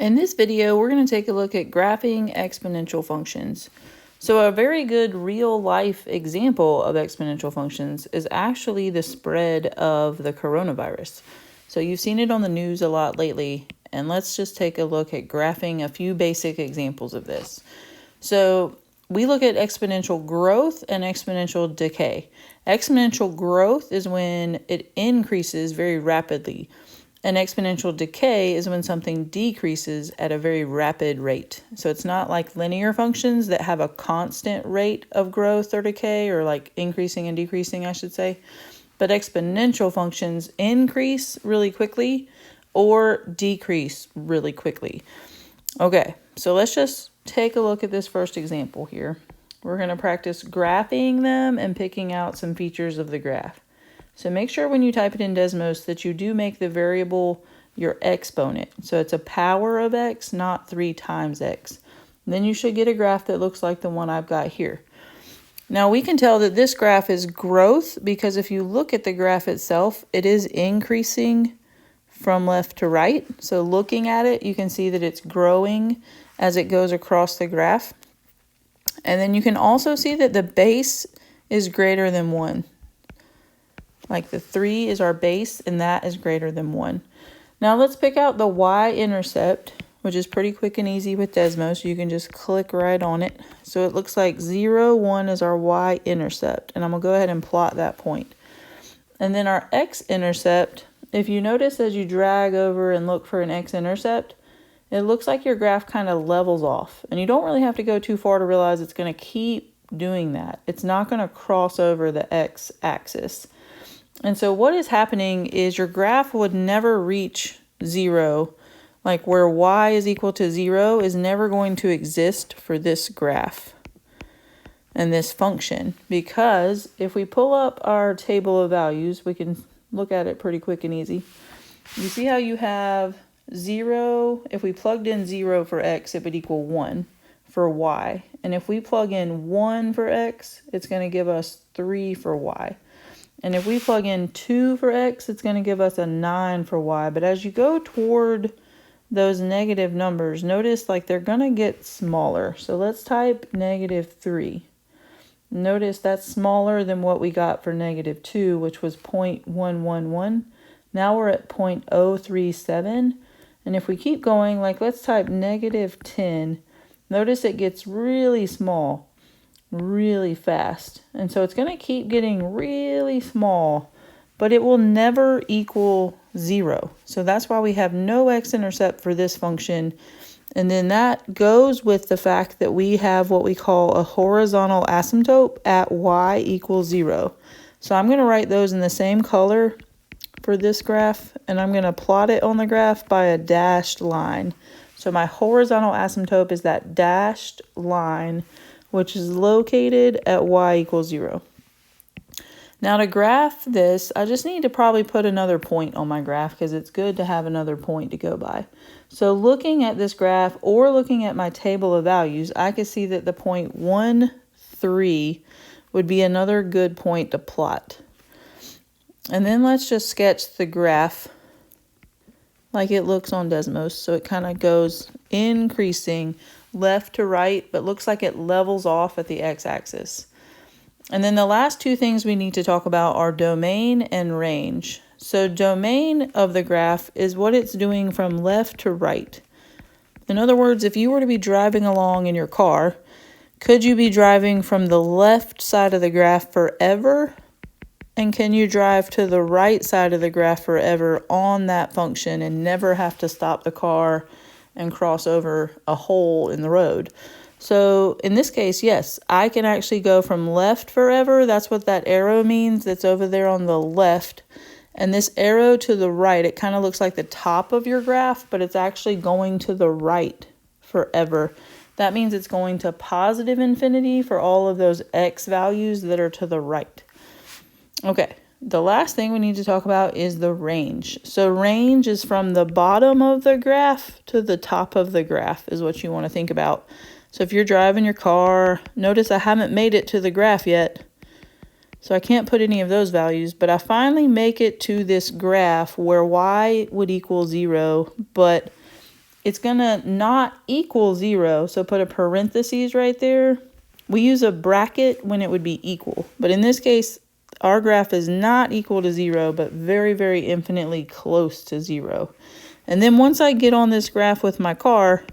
In this video, we're going to take a look at graphing exponential functions. So a very good real-life example of exponential functions is actually the spread of the coronavirus. So you've seen it on the news a lot lately, and let's just take a look at graphing a few basic examples of this. So we look at exponential growth and exponential decay. Exponential growth is when it increases very rapidly. And exponential decay is when something decreases at a very rapid rate. So it's not like linear functions that have a constant rate of growth or decay, or like increasing and decreasing, I should say. But exponential functions increase really quickly or decrease really quickly. Okay, so let's just take a look at this first example here. We're going to practice graphing them and picking out some features of the graph. So make sure when you type it in Desmos that you do make the variable your exponent. So it's a power of x, not 3 times x. And then you should get a graph that looks like the one I've got here. Now we can tell that this graph is growth because if you look at the graph itself, it is increasing from left to right. So looking at it, you can see that it's growing as it goes across the graph. And then you can also see that the base is greater than 1. Like the 3 is our base, and that is greater than 1. Now let's pick out the y-intercept, which is pretty quick and easy with Desmos. You can just click right on it. So it looks like 0, 1 is our y-intercept, and I'm going to go ahead and plot that point. And then our x-intercept, if you notice as you drag over and look for an x-intercept, it looks like your graph kind of levels off. And you don't really have to go too far to realize it's going to keep doing that. It's not going to cross over the x-axis. And so what is happening is your graph would never reach 0, like where y is equal to 0 is never going to exist for this graph and this function, because if we pull up our table of values, we can look at it pretty quick and easy. You see how you have 0, if we plugged in 0 for x, it would equal 1 for y. And if we plug in 1 for x, it's going to give us 3 for y. And if we plug in 2 for x, it's going to give us a 9 for y. But as you go toward those negative numbers, notice like they're going to get smaller. So let's type -3. Notice that's smaller than what we got for -2, which was 0.111. Now we're at 0.037. And if we keep going, like let's type -10. Notice it gets really small really fast. And so it's going to keep getting really small, but it will never equal 0. So that's why we have no x-intercept for this function. And then that goes with the fact that we have what we call a horizontal asymptote at y equals 0. So I'm going to write those in the same color for this graph, and I'm going to plot it on the graph by a dashed line. So my horizontal asymptote is that dashed line, which is located at y equals 0. Now to graph this, I just need to probably put another point on my graph because it's good to have another point to go by. So looking at this graph or looking at my table of values, I can see that the point 1, 3 would be another good point to plot. And then let's just sketch the graph like it looks on Desmos. So it kind of goes increasing left to right, but looks like it levels off at the x-axis. And then the last two things we need to talk about are domain and range. So domain of the graph is what it's doing from left to right. In other words, if you were to be driving along in your car, could you be driving from the left side of the graph forever? And can you drive to the right side of the graph forever on that function and never have to stop the car and cross over a hole in the road? So in this case, yes, I can actually go from left forever. That's what that arrow means that's over there on the left. And this arrow to the right, it kind of looks like the top of your graph, but it's actually going to the right forever. That means it's going to positive infinity for all of those x values that are to the right. Okay. The last thing we need to talk about is the range. So range is from the bottom of the graph to the top of the graph is what you want to think about. So if you're driving your car, notice I haven't made it to the graph yet. So I can't put any of those values, but I finally make it to this graph where y would equal 0, but it's going to not equal 0. So put a parentheses right there. We use a bracket when it would be equal. But in this case, our graph is not equal to 0, but very, very infinitely close to 0. And then once I get on this graph with my car,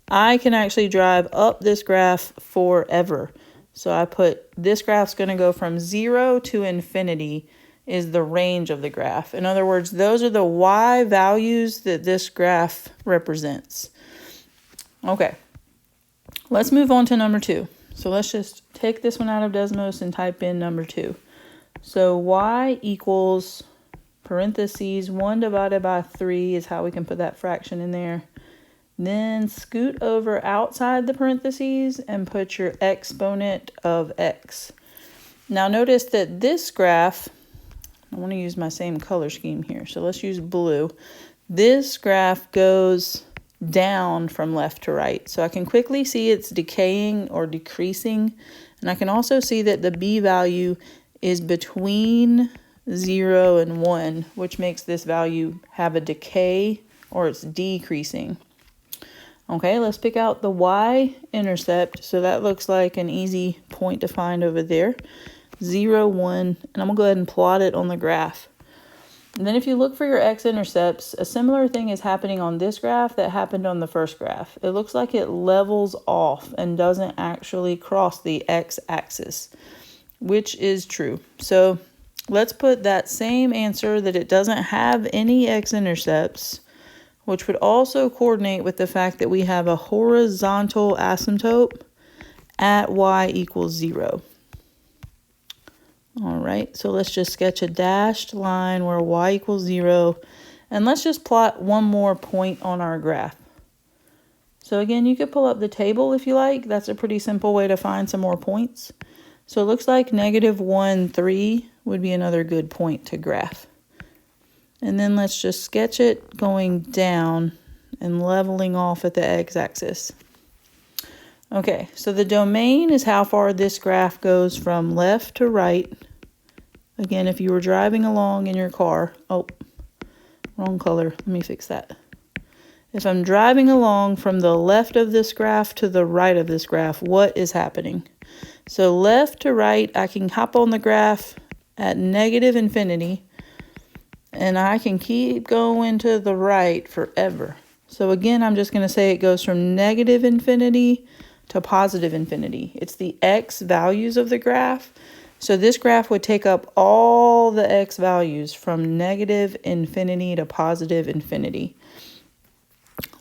I can actually drive up this graph forever. So I put this graph's going to go from 0 to infinity is the range of the graph. In other words, those are the y values that this graph represents. Okay, let's move on to number 2. So let's just take this one out of Desmos and type in number 2. So y equals parentheses 1 divided by 3 is how we can put that fraction in there. Then scoot over outside the parentheses and put your exponent of x. Now notice that this graph, I want to use my same color scheme here, so let's use blue. This graph goes down from left to right. So I can quickly see it's decaying or decreasing. And I can also see that the b value is between 0 and 1, which makes this value have a decay or it's decreasing. Okay, let's pick out the y-intercept. So that looks like an easy point to find over there. 0, 1, and I'm going to go ahead and plot it on the graph. And then if you look for your x-intercepts, a similar thing is happening on this graph that happened on the first graph. It looks like it levels off and doesn't actually cross the x-axis, which is true. So let's put that same answer that it doesn't have any x-intercepts, which would also coordinate with the fact that we have a horizontal asymptote at y equals 0. All right, so let's just sketch a dashed line where y equals 0, and let's just plot one more point on our graph. So again, you could pull up the table if you like. That's a pretty simple way to find some more points. So it looks like -1, 3 would be another good point to graph. And then let's just sketch it going down and leveling off at the x-axis. Okay, so the domain is how far this graph goes from left to right. Again, if you were driving along in your car, oh, wrong color, let me fix that. If I'm driving along from the left of this graph to the right of this graph, what is happening? So left to right, I can hop on the graph at -infinity, and I can keep going to the right forever. So again, I'm just going to say it goes from -infinity to +infinity. It's the x values of the graph. So this graph would take up all the x values from -infinity to +infinity.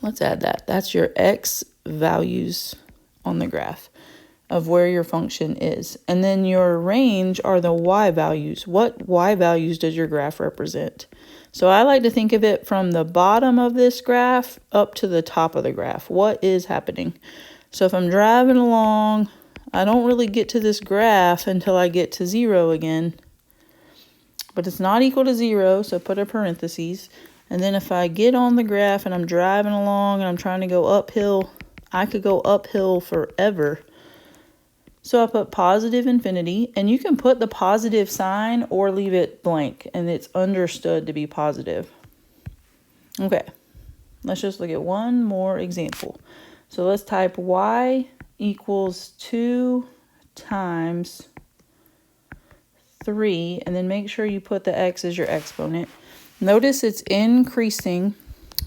Let's add that. That's your x values on the graph of where your function is. And then your range are the y values. What y values does your graph represent? So I like to think of it from the bottom of this graph up to the top of the graph. What is happening? So if I'm driving along, I don't really get to this graph until I get to 0 again. But it's not equal to 0, so put a parentheses. And then if I get on the graph and I'm driving along and I'm trying to go uphill, I could go uphill forever. So I put +infinity, and you can put the positive sign or leave it blank, and it's understood to be positive. Okay, let's just look at one more example. So let's type y equals 2 times 3, and then make sure you put the x as your exponent. Notice it's increasing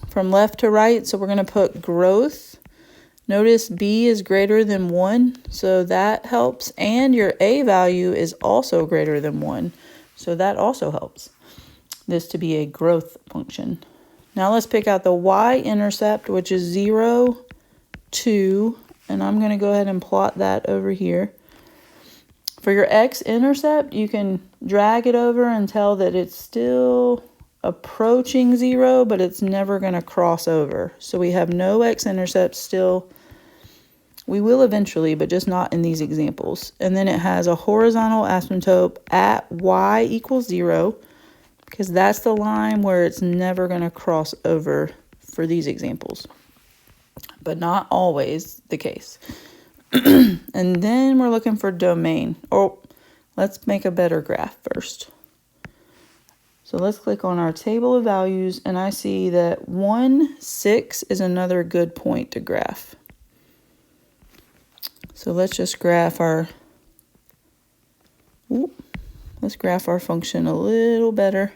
from left to right, so we're going to put growth. Notice b is greater than 1, so that helps, and your a value is also greater than 1, so that also helps this to be a growth function. Now let's pick out the y-intercept, which is 0, 2, and I'm going to go ahead and plot that over here. For your x-intercept, you can drag it over and tell that it's still approaching 0, but it's never going to cross over. So we have no x-intercept still. We will eventually, but just not in these examples. And then it has a horizontal asymptote at y equals 0, because that's the line where it's never going to cross over for these examples. But not always the case. And then we're looking for domain. Oh, let's make a better graph first. So let's click on our table of values, and I see that 1, 6 is another good point to graph. So let's just graph our, let's graph our function a little better.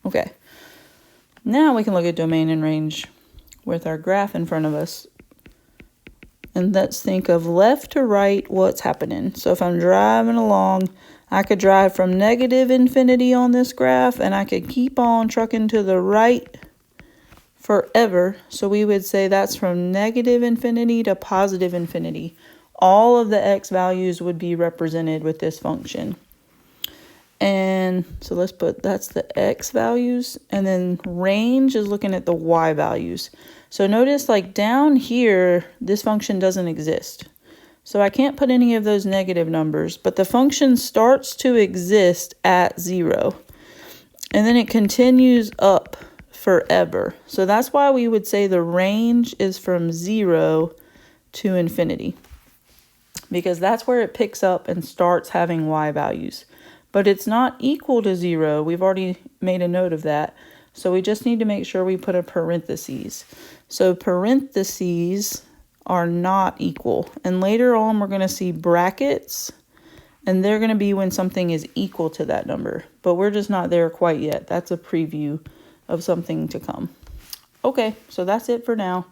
Okay. Now we can look at domain and range with our graph in front of us. And let's think of left to right, what's happening. So if I'm driving along, I could drive from negative infinity on this graph, and I could keep on trucking to the right forever. So we would say that's from negative infinity to positive infinity. All of the x values would be represented with this function. And so let's put, that's the x values, and then range is looking at the y values. So notice like down here, this function doesn't exist. So I can't put any of those negative numbers, but the function starts to exist at 0. And then it continues up forever. So that's why we would say the range is from 0 to infinity, because that's where it picks up and starts having y values. But it's not equal to 0. We've already made a note of that. So we just need to make sure we put a parentheses. So parentheses are not equal. And later on, we're going to see brackets, and they're going to be when something is equal to that number. But we're just not there quite yet. That's a preview of something to come. Okay, so that's it for now.